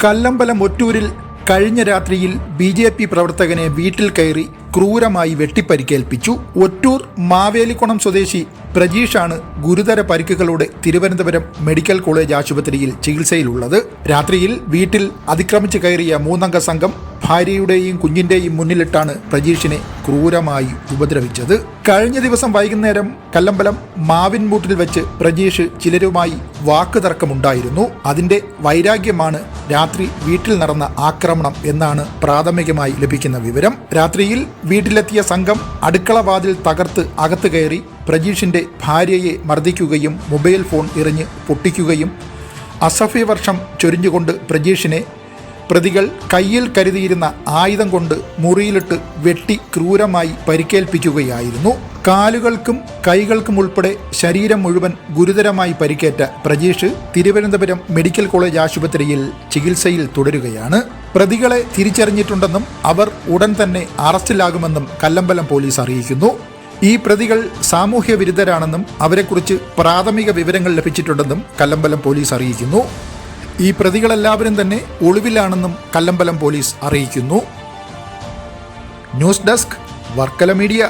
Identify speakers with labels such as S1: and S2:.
S1: കല്ലമ്പലം ഒറ്റൂരിൽ കഴിഞ്ഞ രാത്രിയിൽ BJP പ്രവർത്തകനെ വീട്ടിൽ കയറി ക്രൂരമായി വെട്ടിപ്പരിക്കേൽപ്പിച്ചു. ഒറ്റൂർ മാവേലിക്കുണം സ്വദേശി പ്രജീഷാണ് ഗുരുതര പരിക്കുകളോടെ തിരുവനന്തപുരം മെഡിക്കൽ കോളേജ് ആശുപത്രിയിൽ ചികിത്സയിലുള്ളത്. രാത്രിയിൽ വീട്ടിൽ അതിക്രമിച്ച് കയറിയ 3 അംഗ സംഘം ഭാര്യയുടെയും കുഞ്ഞിന്റെയും മുന്നിലിട്ടാണ് പ്രജീഷിനെ ക്രൂരമായി ഉപദ്രവിച്ചത്. കഴിഞ്ഞ ദിവസം വൈകുന്നേരം കല്ലമ്പലം മാവിൻമൂട്ടിൽ വെച്ച് പ്രജീഷ് ചിലരുമായി വാക്കുതർക്കമുണ്ടായിരുന്നു. അതിന്റെ വൈരാഗ്യമാണ് രാത്രി വീട്ടിൽ നടന്ന ആക്രമണം എന്നാണ് പ്രാഥമികമായി ലഭിക്കുന്ന വിവരം. രാത്രിയിൽ വീട്ടിലെത്തിയ സംഘം അടുക്കള വാതിൽ തകർത്ത് അകത്ത് കയറി പ്രജീഷിന്റെ ഭാര്യയെ മർദ്ദിക്കുകയും മൊബൈൽ ഫോൺ എറിഞ്ഞ് പൊട്ടിക്കുകയും അസഭ്യവർഷം ചൊരിഞ്ഞുകൊണ്ട് പ്രജീഷിനെ പ്രതികൾ കയ്യിൽ കരുതിയിരുന്ന ആയുധം കൊണ്ട് മുറിയിലിട്ട് വെട്ടി ക്രൂരമായി പരിക്കേൽപ്പിക്കുകയായിരുന്നു. കാലുകൾക്കും കൈകൾക്കും ഉൾപ്പെടെ ശരീരം മുഴുവൻ ഗുരുതരമായി പരിക്കേറ്റ പ്രജീഷ് തിരുവനന്തപുരം മെഡിക്കൽ കോളേജ് ആശുപത്രിയിൽ ചികിത്സയിൽ തുടരുകയാണ്. പ്രതികളെ തിരിച്ചറിഞ്ഞിട്ടുണ്ടെന്നും അവർ ഉടൻ തന്നെ അറസ്റ്റിലാകുമെന്നും കല്ലമ്പലം പോലീസ് അറിയിക്കുന്നു. ഈ പ്രതികൾ സാമൂഹ്യ വിരുദ്ധരാണെന്നും അവരെക്കുറിച്ച് പ്രാഥമിക വിവരങ്ങൾ ലഭിച്ചിട്ടുണ്ടെന്നും കല്ലമ്പലം പോലീസ് അറിയിക്കുന്നു. ഈ പ്രതികളെല്ലാവരും തന്നെ ഒളിവിലാണെന്നും കല്ലമ്പലം പോലീസ് അറിയിക്കുന്നു. News desk Varkala media.